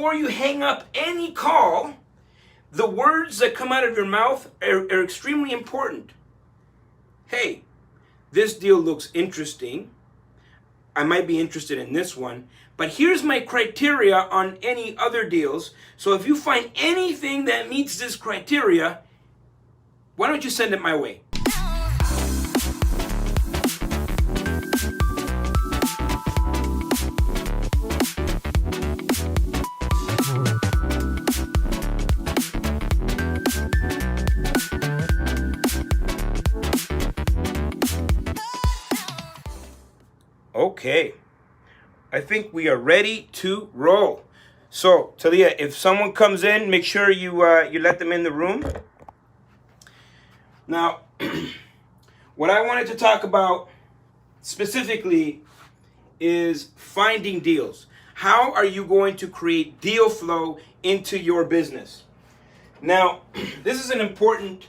before you hang up any call, the words that come out of your mouth are extremely important. Hey, this deal looks interesting. I might be interested in this one, but here's my criteria on any other deals. So if you find anything that meets this criteria, why don't you send it my way? Okay, I think we are ready to roll. So, Talia, if someone comes in, make sure you let them in the room. Now, what I wanted to talk about specifically is finding deals. How are you going to create deal flow into your business? Now, this is an important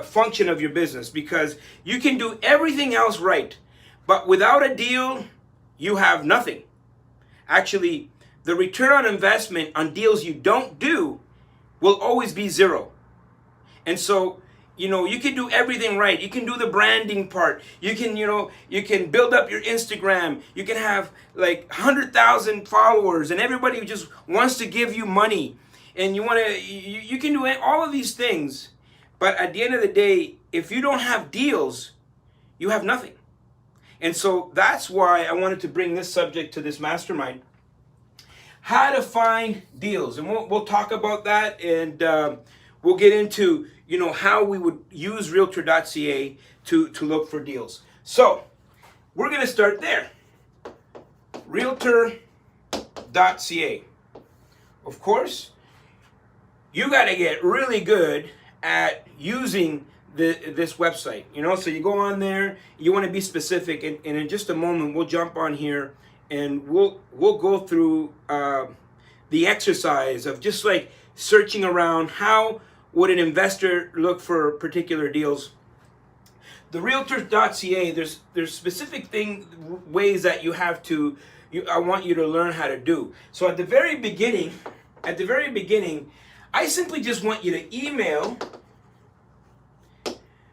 function of your business, because you can do everything else right, but without a deal, you have nothing. Actually, the return on investment on deals you don't do will always be zero. And so, you can do everything right. You can do the branding part. You can build up your Instagram. You can have like 100,000 followers and everybody just wants to give you money. And you can do all of these things. But at the end of the day, if you don't have deals, you have nothing. And so that's why I wanted to bring this subject to this mastermind. How to find deals. And we'll talk about that, and we'll get into how we would use Realtor.ca to look for deals. So we're going to start there. Realtor.ca. Of course, you got to get really good at using this website, so you go on there, you want to be specific, and in just a moment we'll jump on here and we'll go through the exercise of just like searching around. How would an investor look for particular deals? The Realtor.ca, there's specific ways that you have to, I want you to learn how to do. So at the very beginning, I simply just want you to email.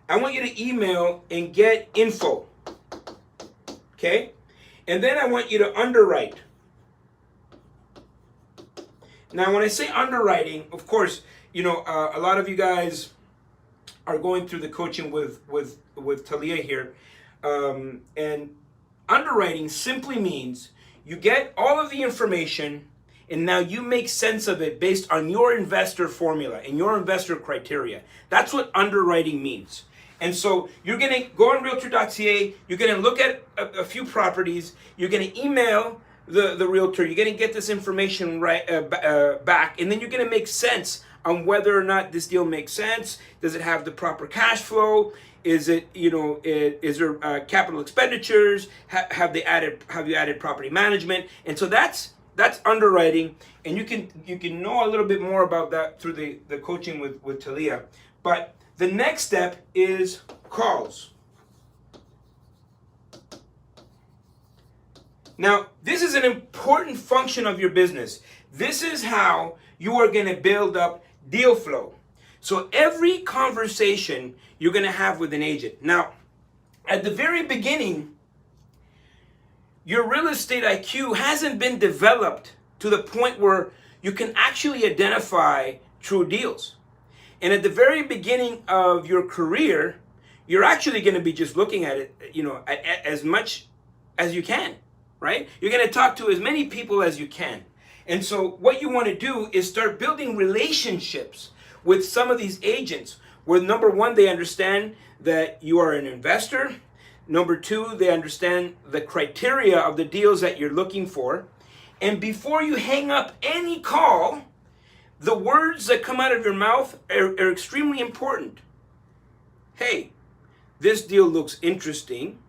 I want you to email and get info. Okay? And then I want you to underwrite. Now, when I say underwriting, of course, a lot of you guys are going through the coaching with Talia here. And underwriting simply means you get all of the information, and now you make sense of it based on your investor formula and your investor criteria. That's what underwriting means. And so you're going to go on Realtor.ca, you're going to look at a few properties, you're going to email the realtor, you're going to get this information back, and then you're going to make sense on whether or not this deal makes sense. Does it have the proper cash flow? Is it, is there capital expenditures? Have you added property management? And so that's underwriting, and you can know a little bit more about that through the coaching with Talia. But the next step is calls. Now, this is an important function of your business. This is how you are going to build up deal flow. So every conversation you're going to have with an agent. Now, at the very beginning, your real estate IQ hasn't been developed to the point where you can actually identify true deals. And at the very beginning of your career, you're actually going to be just looking at it, as much as you can, right? You're going to talk to as many people as you can. And so what you want to do is start building relationships with some of these agents where, number one, they understand that you are an investor. Number two, they understand the criteria of the deals that you're looking for. And before you hang up any call, the words that come out of your mouth are extremely important. Hey, this deal looks interesting.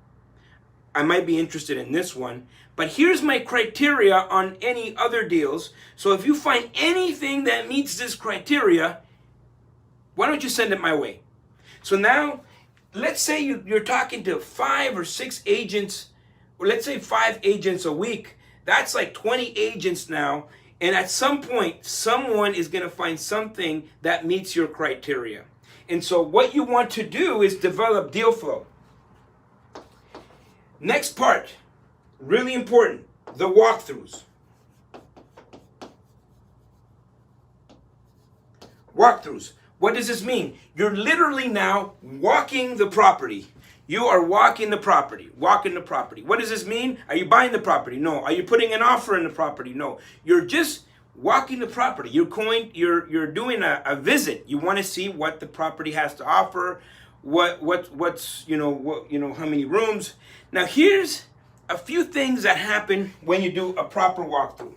I might be interested in this one, but here's my criteria on any other deals. So if you find anything that meets this criteria, why don't you send it my way? So now, let's say you're talking to 5 or 6 agents, or let's say 5 agents a week That's like 20 agents now. And at some point, someone is going to find something that meets your criteria. And so what you want to do is develop deal flow. Next part, really important, the walkthroughs. Walkthroughs. What does this mean? You're literally now walking the property. You are walking the property, walking the property. What does this mean? Are you buying the property? No. Are you putting an offer in the property? No. You're just walking the property. You're doing a visit. You want to see what the property has to offer, what's how many rooms. Now here's a few things that happen when you do a proper walkthrough.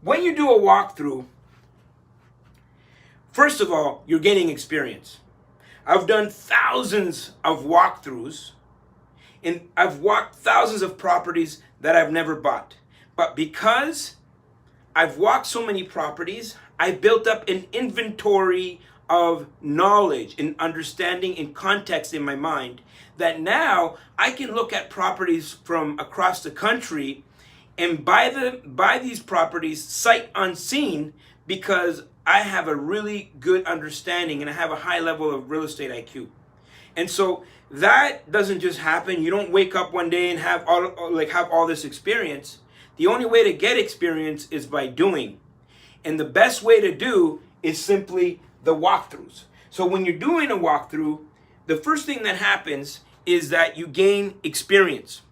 When you do a walkthrough, first of all, you're gaining experience. I've done thousands of walkthroughs, and I've walked thousands of properties that I've never bought. But because I've walked so many properties, I built up an inventory of knowledge and understanding and context in my mind that now I can look at properties from across the country and buy these properties sight unseen, because I have a really good understanding and I have a high level of real estate IQ. And so that doesn't just happen. You don't wake up one day and have all this experience. The only way to get experience is by doing. And the best way to do is simply the walkthroughs. So when you're doing a walkthrough, the first thing that happens is that you gain experience.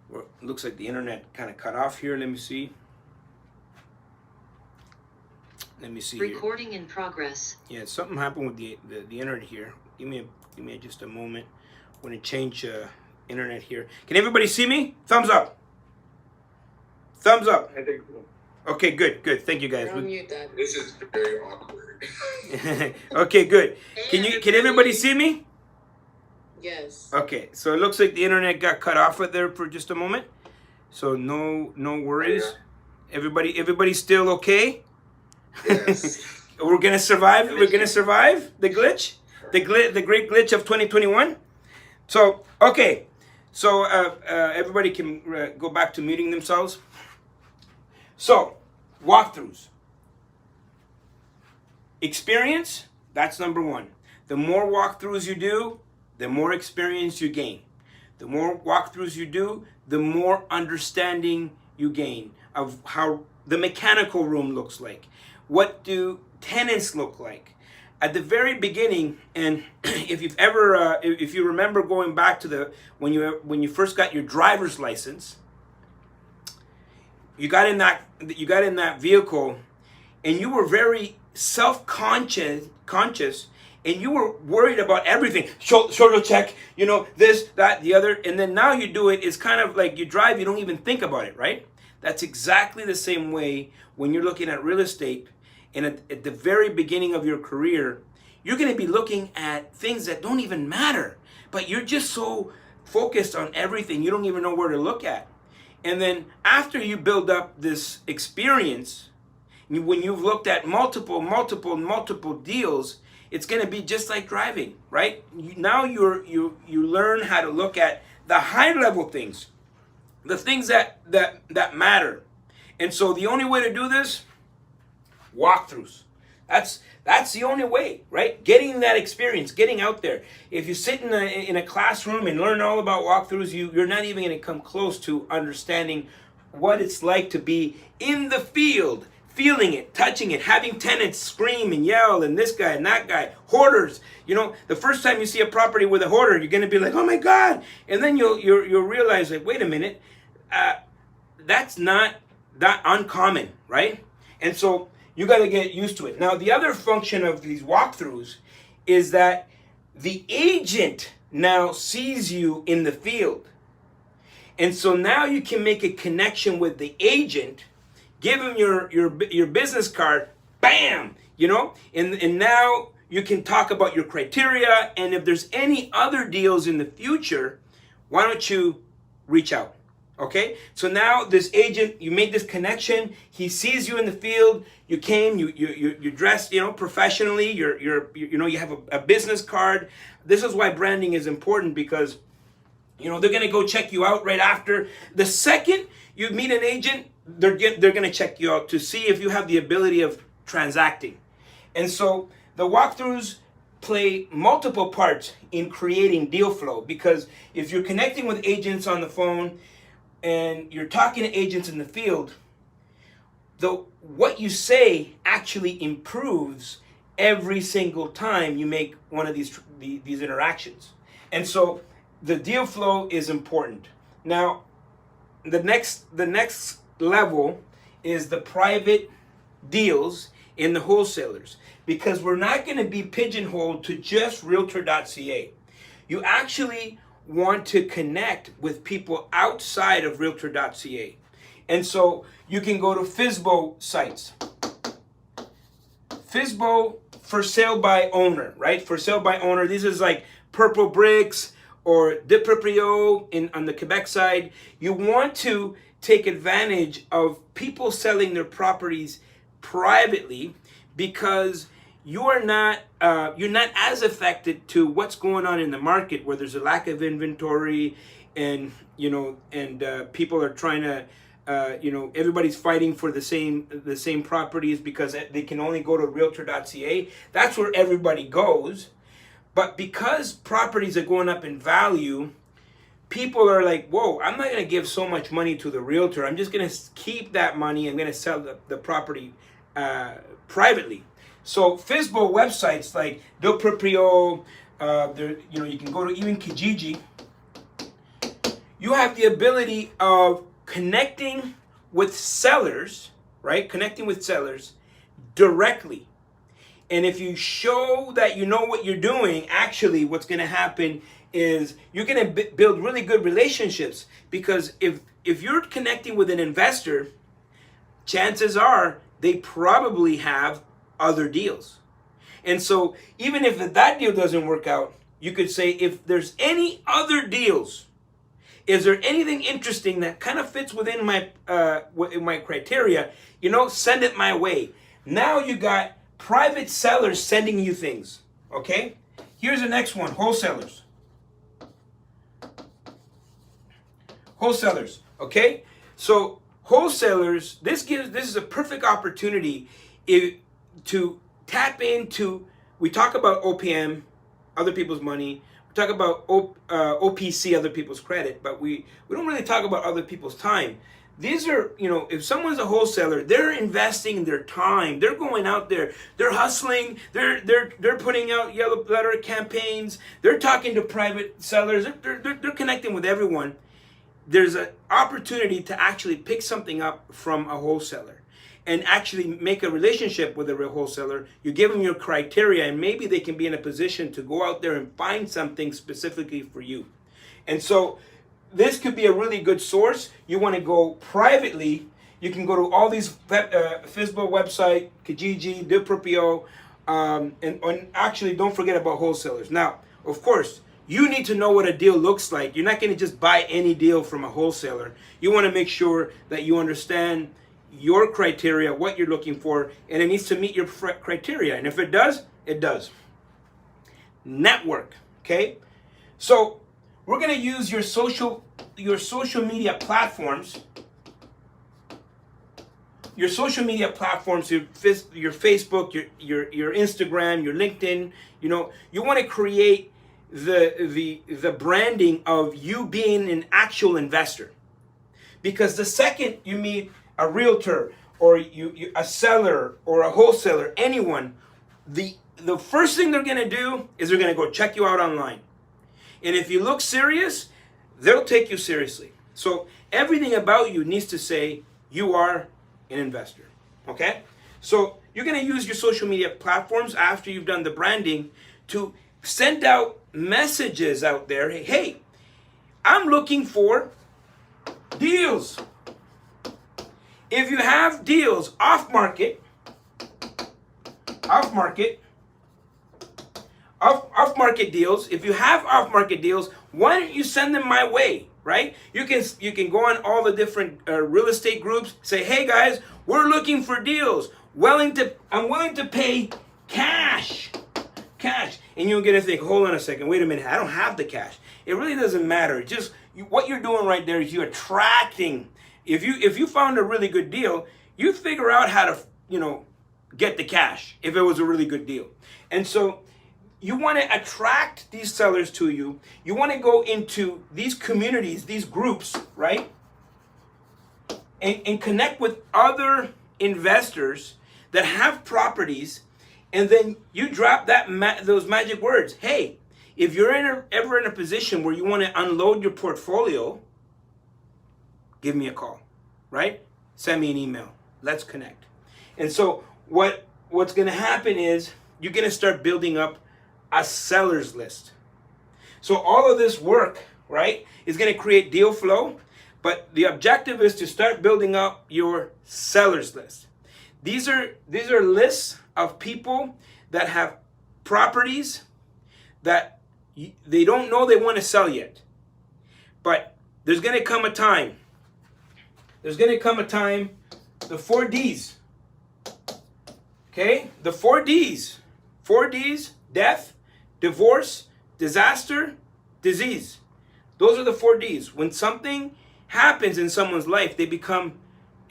Well, it looks like the internet kind of cut off here. Let me see. Recording here. In progress. Yeah, something happened with the internet here. Give me just a moment. I'm going to change internet here. Can everybody see me? Thumbs up. Thumbs up. I think so. Okay, good. Thank you guys. Mute that. This is very awkward. Okay, good. Can everybody see me? Yes. Okay, so it looks like the internet got cut off there for just a moment. So no worries. Yeah. Everybody's still okay? Yes. We're gonna survive. We're gonna survive the glitch, the great glitch of 2021. So okay, so everybody can go back to muting themselves. So walkthroughs, experience. That's number one. The more walkthroughs you do, the more experience you gain. The more walkthroughs you do, the more understanding you gain of how the mechanical room looks like. What do tenants look like? At the very beginning, and if you've ever, if you remember going back to when you first got your driver's license, you got in that vehicle, and you were very self-conscious, and you were worried about everything. Shoulder check, this, that, the other, and then now you do it. It's kind of like you drive, you don't even think about it, right? That's exactly the same way when you're looking at real estate. And at the very beginning of your career, you're going to be looking at things that don't even matter. But you're just so focused on everything, you don't even know where to look at. And then after you build up this experience, when you've looked at multiple deals, it's going to be just like driving, right? Now you learn how to look at the high level things, the things that matter. And so the only way to do this, walkthroughs. That's the only way, right? Getting that experience, getting out there. If you sit in a classroom and learn all about walkthroughs, you're not even going to come close to understanding what it's like to be in the field, feeling it, touching it, having tenants scream and yell, and this guy and that guy, hoarders. The first time you see a property with a hoarder, you're going to be like, oh my God. And then you'll realize, like, wait a minute, that's not that uncommon, right? And so you got to get used to it. Now, the other function of these walkthroughs is that the agent now sees you in the field. And so now you can make a connection with the agent, give him your business card, bam, and now you can talk about your criteria. And if there's any other deals in the future, why don't you reach out? Okay, so now this agent, you made this connection. He sees you in the field. You came. You dressed, professionally. You have a business card. This is why branding is important, because You know, they're going to go check you out right after. The second you meet an agent, they're going to check you out to see if you have the ability of transacting. And so the walkthroughs play multiple parts in creating deal flow, because if you're connecting with agents on the phone and you're talking to agents in the field, what you say actually improves every single time you make one of these interactions. And so the deal flow is important. Now, the next level is the private deals in the wholesalers, because we're not going to be pigeonholed to just realtor.ca. You actually want to connect with people outside of realtor.ca. And so you can go to FSBO sites. FSBO, for sale by owner, right? For sale by owner. This is like Purple Bricks or De Proprio on the Quebec side. You want to take advantage of people selling their properties privately, because you're not as affected to what's going on in the market, where there's a lack of inventory, and people are trying to everybody's fighting for the same properties because they can only go to realtor.ca. That's where everybody goes. But because properties are going up in value, people are like, whoa, I'm not going to give so much money to the realtor. I'm just going to keep that money. I'm going to sell the property privately. So FSBO websites like Del Proprio, you can go to even Kijiji. You have the ability of connecting with sellers, right? Connecting with sellers directly. And if you show that you know what you're doing, actually what's going to happen is you're going to build really good relationships, because if you're connecting with an investor, chances are they probably have other deals. And so even if that deal doesn't work out, you could say, if there's any other deals, is there anything interesting that kind of fits within my criteria, send it my way. Now you got private sellers sending you things, okay? Here's the next one, wholesalers. Wholesalers, okay? So wholesalers, this is a perfect opportunity to tap into. We talk about OPM, other people's money. We talk about OPC, other people's credit, but we don't really talk about other people's time. These are, if someone's a wholesaler, they're investing their time. They're going out there. They're hustling. They're putting out yellow letter campaigns. They're talking to private sellers. They're connecting with everyone. There's an opportunity to actually pick something up from a wholesaler and actually make a relationship with a real wholesaler. You give them your criteria, and maybe they can be in a position to go out there and find something specifically for you. And so this could be a really good source. You want to go privately, you can go to all these FSBO website, Kijiji, De Proprio, and actually don't forget about wholesalers. Now, of course, you need to know what a deal looks like. You're not going to just buy any deal from a wholesaler. You want to make sure that you understand your criteria, what you're looking for, and it needs to meet your criteria. And if it does, it does. Network, okay? So we're going to use your social media platforms. Your social media platforms, your Facebook, your Instagram, your LinkedIn. You want to create the branding of you being an actual investor, because the second you meet a realtor or a seller or a wholesaler, anyone, the first thing they're going to do is they're going to go check you out online. And if you look serious, they'll take you seriously. So everything about you needs to say you are an investor, okay? So you're going to use your social media platforms after you've done the branding to send out messages out there. Hey, I'm looking for deals. If you have deals off market deals, if you have off-market deals, why don't you send them my way, right? You can go on all the different real estate groups, say, hey guys, we're looking for deals. I'm willing to pay cash. And you're going to think, hold on a second, wait a minute, I don't have the cash. It really doesn't matter. Just what you're doing right there is you're attracting. If you found a really good deal, you figure out how to, get the cash if it was a really good deal. And so you want to attract these sellers to you. You want to go into these communities, these groups, right? And connect with other investors that have properties, and then you drop those magic words. Hey, if you're ever in a position where you want to unload your portfolio, give me a call, right? Send me an email. Let's connect. And so what's going to happen is you're going to start building up a seller's list. So all of this work, right, is going to create deal flow, but the objective is to start building up your seller's list. These are lists of people that have properties that they don't know they want to sell yet. But there's going to come a time. The 4 Ds. Okay? The 4 Ds. 4 Ds, death, divorce, disaster, disease. Those are the 4 Ds. When something happens in someone's life, they become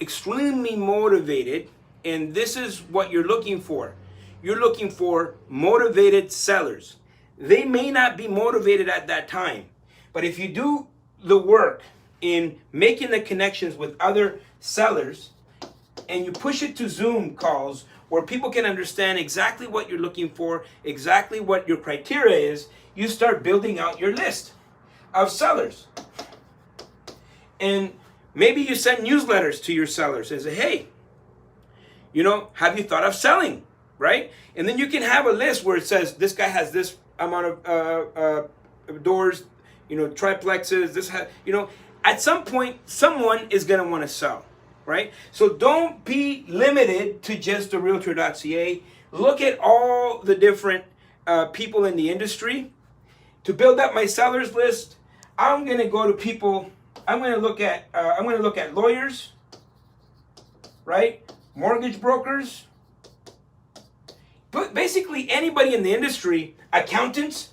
extremely motivated, and this is what you're looking for. You're looking for motivated sellers. They may not be motivated at that time, but if you do the work in making the connections with other sellers and you push it to Zoom calls where people can understand exactly what you're looking for, exactly what your criteria is, you start building out your list of sellers. And maybe you send newsletters to your sellers and say, hey, have you thought of selling, right? And then you can have a list where it says, this guy has this amount of doors, triplexes, at some point, someone is going to want to sell, right? So don't be limited to just the realtor.ca. Look at all the different people in the industry. To build up my sellers list, I'm going to go to people. I'm going to look at lawyers, right? Mortgage brokers, but basically anybody in the industry, accountants.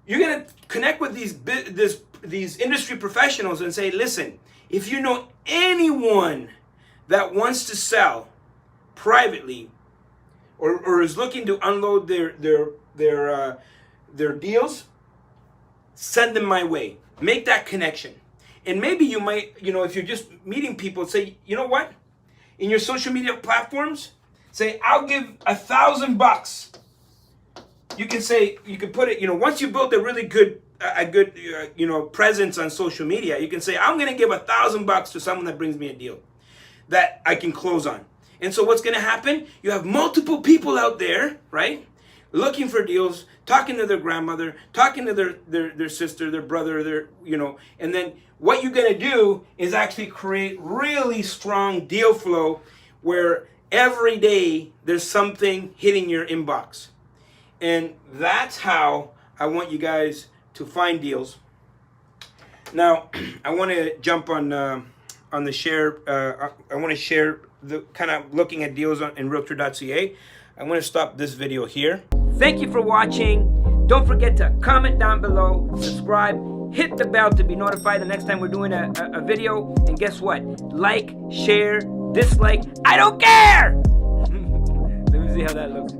You're going to connect with these industry professionals and say, listen, if you know anyone that wants to sell privately or is looking to unload their deals, send them my way. Make that connection. And maybe you might, if you're just meeting people, say, you know what? In your social media platforms, say, I'll give $1,000. You can put it, once you build a really good, presence on social media, you can say, I'm going to give $1,000 to someone that brings me a deal that I can close on. And so what's going to happen? You have multiple people out there, right? Looking for deals, talking to their grandmother, talking to their sister, their brother, and then what you're going to do is actually create really strong deal flow where every day there's something hitting your inbox. And that's how I want you guys to find deals. Now, I want to jump on the share. I want to share the kind of looking at deals in realtor.ca. I want to stop this video here. Thank you for watching. Don't forget to comment down below, subscribe, hit the bell to be notified the next time we're doing a video. And guess what? Like, share, dislike, I don't care! Let me see how that looks.